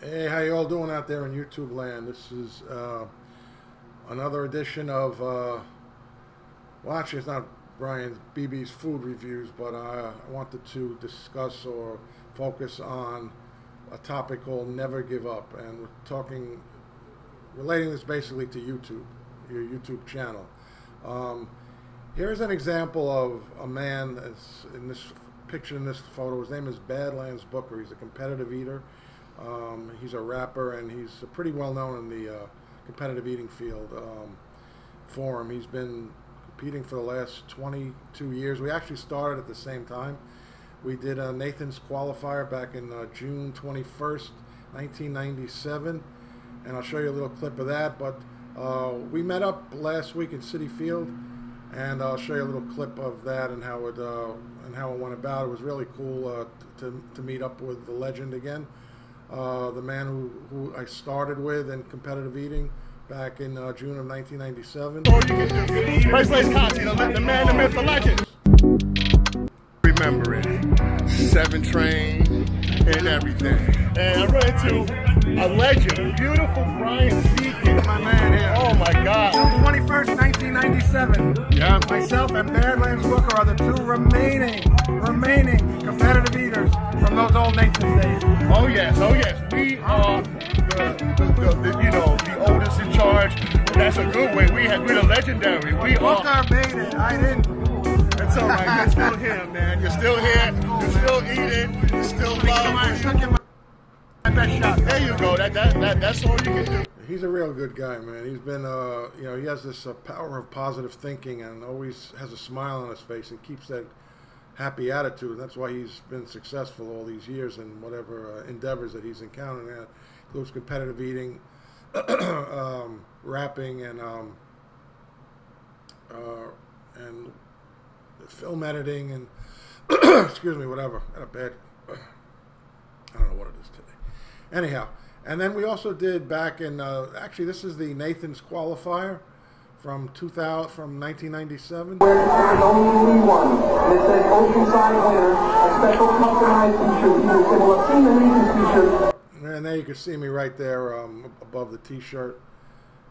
Hey, how you all doing out there in YouTube land? This is another edition of, well, actually it's not Brian's BB's food reviews, but I wanted to discuss or focus on a topic called Never Give Up, and we're relating this basically to YouTube, your YouTube channel. Here's an example of a man that's in this picture, in this photo. His name is Badlands Booker. He's a competitive eater. He's a rapper, and he's pretty well known in the competitive eating field for him. He's been competing for the last 22 years. We actually started at the same time. We did a Nathan's qualifier back in June 21st, 1997, and I'll show you a little clip of that. But we met up last week in Citi Field, and I'll show you a little clip of that and how it went about. It was really cool to meet up with the legend again. The man who I started with in competitive eating back in June of 1997. First place content, the man, the myth, the legend. Remember it. 7 Train and everything. And I run into a legend, beautiful Brian Deacon. My man here. Oh my God. June 21st, 1997. Yeah. Myself and Badlands Booker are the two remaining competitive eaters from those old Nathan's days. Oh yes, oh yes. We are the oldest in charge. That's a good way. We're the legendary. Booker made it. I didn't. It's all right. You're still here, man. You're still here. You're still eating. You're still loving. My best shot. There you go. That's all you can do. He's a real good guy, man. He's been, he has this power of positive thinking, and always has a smile on his face and keeps that happy attitude. And that's why he's been successful all these years in whatever endeavors that he's encountering. Includes competitive eating, rapping, and film editing, and excuse me, whatever. Got a bad, I don't know what it is today. Anyhow, and then we also did back in actually this is the Nathan's qualifier from 1997. Where there's only one, and it says Oceanside winner, a special customized t-shirt. You will have seen the Nathan's t-shirt. And there you can see me right there above the t-shirt.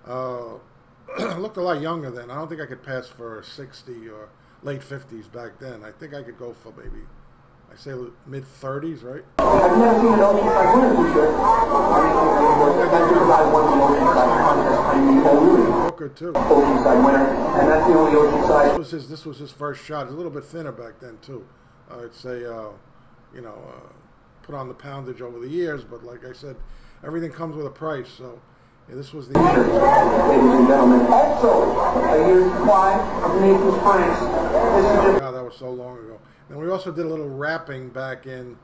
Looked a lot younger then. I don't think I could pass for 60 or late 50s back then. I think I could go for maybe, I say mid 30s, right? I've never seen an Oceanside winner t-shirt. I won the Oceanside contest. I'm the only Booker too. Oceanside winner, and that's the only Oceanside. This was his first shot. He's a little bit thinner back then too. I'd say, put on the poundage over the years, but like I said, everything comes with a price. So yeah, this was the. Ladies and gentlemen, also here's why of Nathan's Franks. God, that was so long ago. And we also did a little rapping back in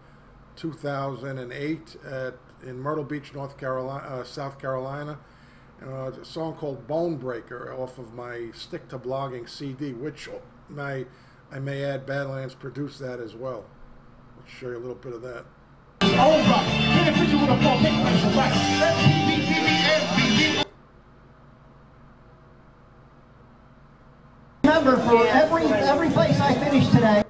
2008 in Myrtle Beach, South Carolina. A song called Bone Breaker off of my Stick to Blogging CD, which I may add, Badlands produced that as well. I'll show you a little bit of that. Remember, for every place I finish today.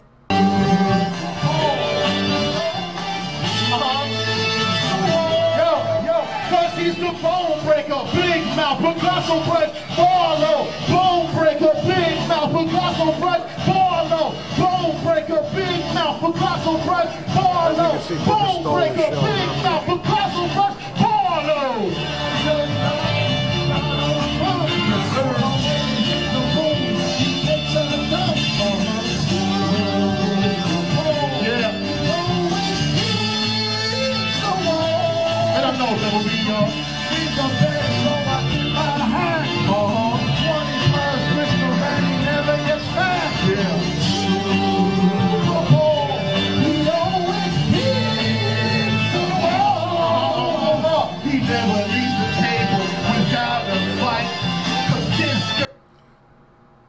He's the bone breaker, big mouth, Picasso brush, Barlow, bone breaker, big mouth, Picasso brush, Barlow, bone breaker, big mouth, Picasso brush, Barlow, bone breaker, big mouth, Picasso brush, Barlow. And I know that will be yours.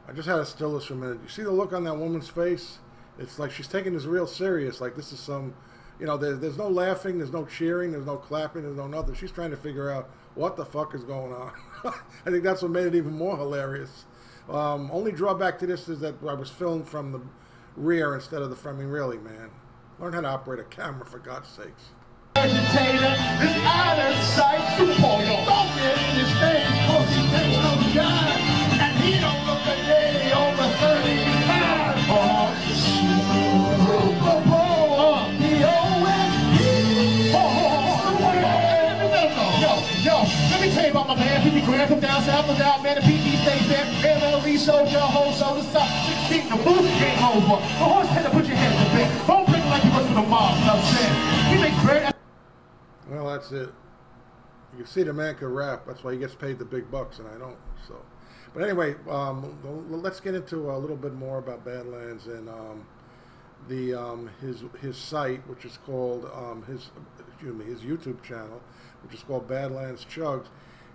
I just had to still this for a minute. You see the look on that woman's face? It's like she's taking this real serious. Like this is some, there's no laughing, there's no cheering, there's no clapping, there's no nothing. She's trying to figure out what the fuck is going on. I think that's what made it even more hilarious. Only drawback to this is that I was filmed from the rear instead of the front. I mean, really, man. Learn how to operate a camera, for God's sakes. Agitator. is out of sight. Super Bowl, yo. Don't get in his face, cause he takes no shine. And he don't look a day over 35. Super Bowl, the O.M.P. Yo, let me tell you about my man, 50 grand from down south, no doubt, man, the PT stays there, MLE soldier, whole soul, the stop, 6 feet, the move came over. The horse had to put your hands in the big. Don't bring like you work for the mob, you know what I'm saying? He makes great. Well, that's it. You can see the man can rap. That's why he gets paid the big bucks, and I don't. So, but anyway, let's get into a little bit more about Badlands and his site, which is called his YouTube channel, which is called Badlands Chugs,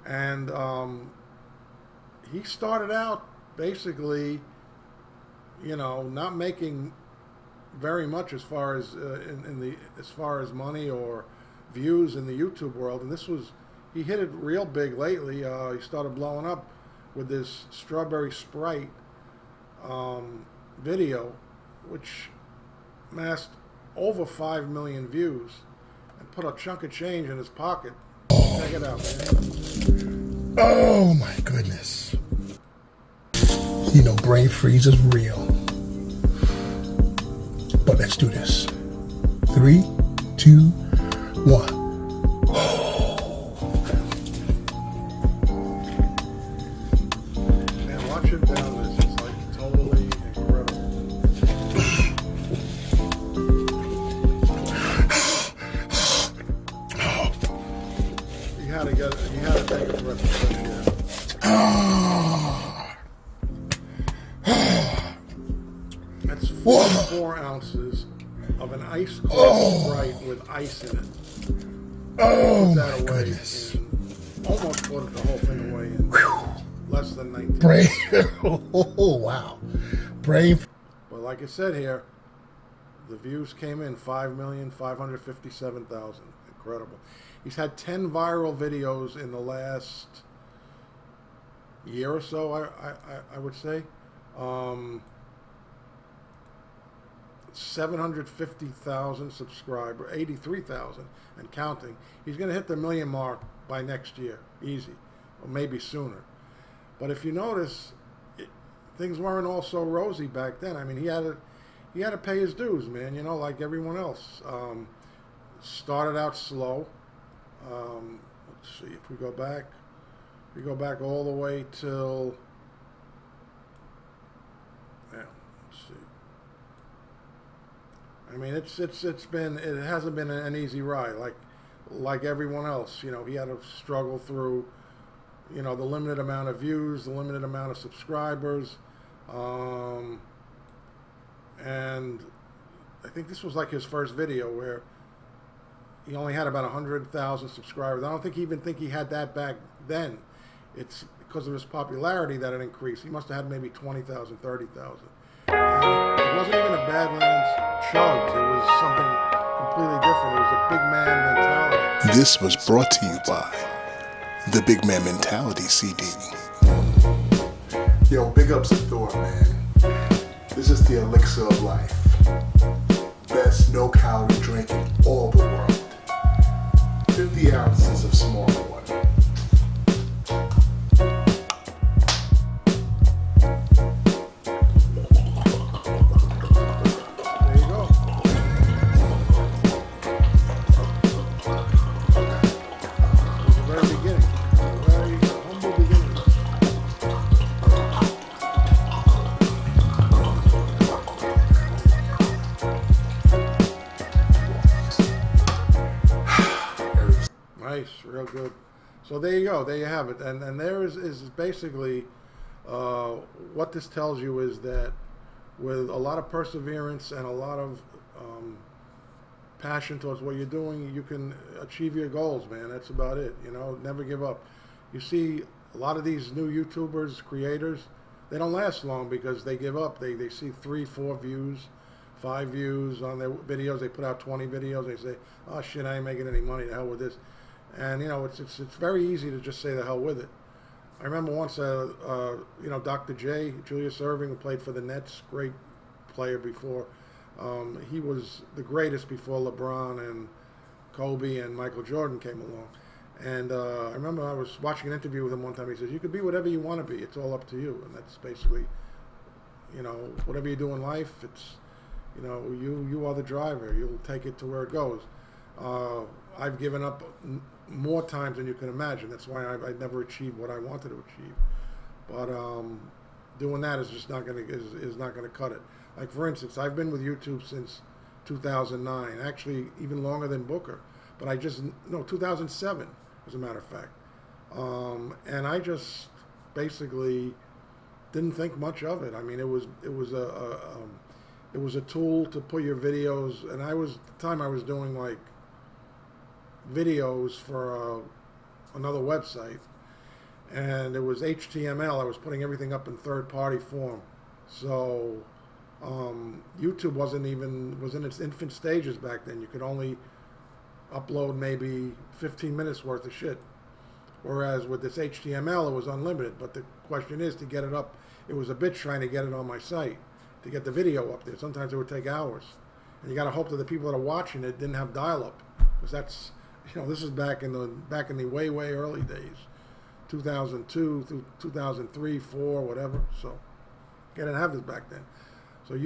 and he started out basically, you know, not making very much as far as as far as money or views in the YouTube world, and he hit it real big lately. He started blowing up with this Strawberry Sprite video, which amassed over 5 million views and put a chunk of change in his pocket. Check it out, man. Oh my goodness. You know, brain freeze is real. But let's do this. 3, 2, 1. Man, watch him down this. It's like totally incredible. You had to take a breath of fresh air. That's 44 ounces of an ice cold Sprite with ice in it. Oh that my away goodness. almost put the whole thing away in less than 19. Brain. Oh, wow. Brain. But like I said here, the views came in 5,557,000. Incredible. He's had 10 viral videos in the last year or so, I would say. 750,000 subscribers, 83,000 and counting. He's going to hit the million mark by next year, easy, or maybe sooner. But if you notice, things weren't all so rosy back then. I mean, he had to pay his dues, man. You know, like everyone else. Started out slow. Let's see if we go back. We go back all the way till. Yeah, let's see. I mean, it hasn't been an easy ride, like everyone else. You know, he had to struggle through, you know, the limited amount of views, the limited amount of subscribers, and I think this was like his first video where he only had about 100,000 subscribers. I don't even think he had that back then. It's because of his popularity that it increased. He must have had maybe 20,000, 30,000. It wasn't even a Badlands Chugs. It was something completely different. It was a big man mentality. This was brought to you by the Big Man Mentality CD. Yo, big ups the door, man. This is the elixir of life. Best no-calorie drink in all the world. 50 ounces of small water. There you go. It was the very beginning. Very humble beginning. Nice, real good. So there you go. There you have it. And there is basically what this tells you is that with a lot of perseverance and a lot of passion towards what you're doing, you can achieve your goals, man. That's about it. You know, never give up. You see a lot of these new YouTubers, creators, they don't last long because they give up. They see 3, 4 views, 5 views on their videos. They put out 20 videos. They say, oh shit, I ain't making any money. The hell with this. And you know, it's very easy to just say the hell with it. I remember once, you know, Dr. J, Julius Erving, who played for the Nets, great player before. He was the greatest before LeBron Kobe and Michael Jordan came along. And I remember I was watching an interview with him one time. He says, "You could be whatever you want to be. It's all up to you." And that's basically, you know, whatever you do in life, it's, you know, you are the driver. You'll take it to where it goes. I've given up more times than you can imagine. That's why I never achieved what I wanted to achieve. But doing that is just not going to cut it. Like, for instance, I've been with YouTube since 2009. Actually, even longer than Booker. But 2007, as a matter of fact. And I just basically didn't think much of it. I mean, it was a tool to put your videos, and at the time I was doing like videos for another website, and it was HTML. I was putting everything up in third-party form. So YouTube was in its infant stages back then. You could only upload maybe 15 minutes worth of shit. Whereas with this HTML, it was unlimited. But the question is, to get it up, it was a bitch trying to get it on my site, to get the video up there. Sometimes it would take hours. And you got to hope that the people that are watching it didn't have dial-up. Because that's, you know, this is back in the way early days. 2002 through 2003, 4, whatever. So, I didn't have this back then. So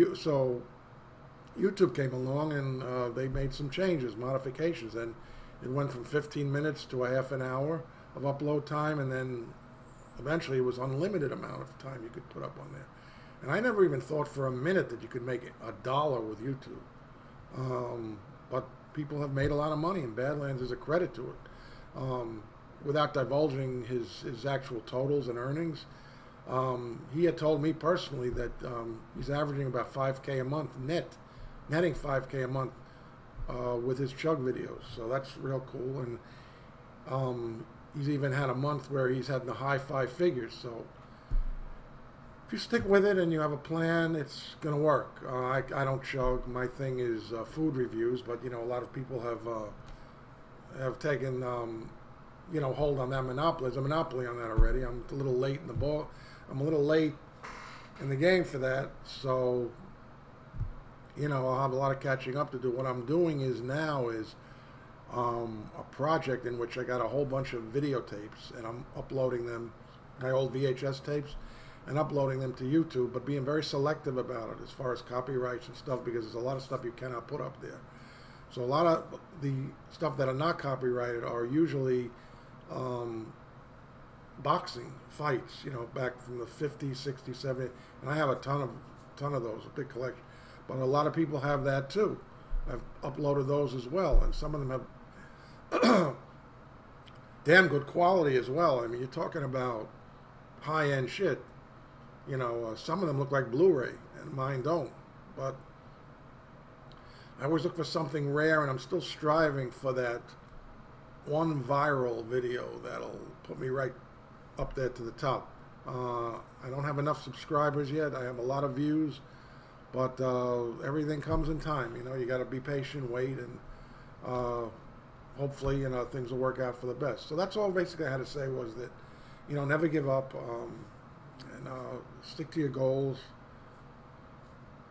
YouTube came along and they made some changes, modifications, and it went from 15 minutes to a half an hour of upload time, and then eventually it was unlimited amount of time you could put up on there. And I never even thought for a minute that you could make $1 with YouTube. But people have made a lot of money, and Badlands is a credit to it. Without divulging his actual totals and earnings, he had told me personally that he's averaging about $5K a month netting $5K a month with his chug videos. So that's real cool. And he's even had a month where he's had the high 5 figures. So if you stick with it and you have a plan, it's going to work. I don't chug. My thing is food reviews, but, you know, a lot of people have taken, you know, hold on that monopoly. There's a monopoly on that already. I'm a little late in the ball. I'm a little late in the game for that. So, you know, I'll have a lot of catching up to do. What I'm doing now is a project in which I got a whole bunch of videotapes, and I'm uploading them, my old VHS tapes, and uploading them to YouTube, but being very selective about it as far as copyrights and stuff, because there's a lot of stuff you cannot put up there. So a lot of the stuff that are not copyrighted are usually boxing fights, you know, back from the 50s, 60s, 70s, and I have a ton of those, a big collection. But a lot of people have that too. I've uploaded those as well, and some of them have damn good quality as well. I mean, you're talking about high-end shit. You know, some of them look like Blu-ray, and mine don't. But I always look for something rare, and I'm still striving for that one viral video that'll put me right up there to the top. I don't have enough subscribers yet. I have a lot of views, but everything comes in time. You know, you got to be patient, wait, and hopefully, you know, things will work out for the best. So that's all basically I had to say, was that, you know, never give up, and stick to your goals.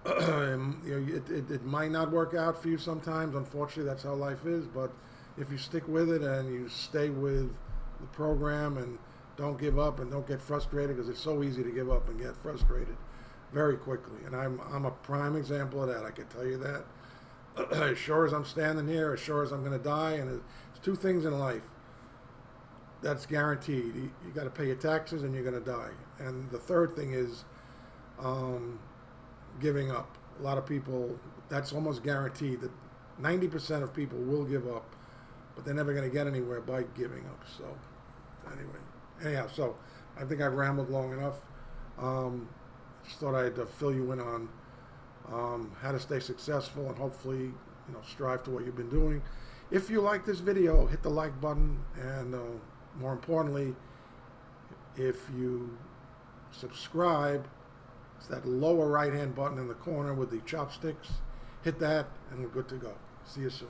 And, you know, it might not work out for you sometimes. Unfortunately, that's how life is. But if you stick with it and you stay with the program and don't give up and don't get frustrated, because it's so easy to give up and get frustrated very quickly. And I'm a prime example of that. I can tell you that. As sure as I'm standing here, as sure as I'm going to die, and it's two things in life that's guaranteed. You got to pay your taxes and you're going to die. And the third thing is giving up. A lot of people, that's almost guaranteed, that 90% of people will give up, but they're never going to get anywhere by giving up. So anyhow, so I think I've rambled long enough. Just thought I'd fill you in on how to stay successful, and hopefully, you know, strive to what you've been doing. If you like this video, hit the like button, and more importantly, if you subscribe, it's that lower right hand button in the corner with the chopsticks. Hit that and we're good to go. See you soon.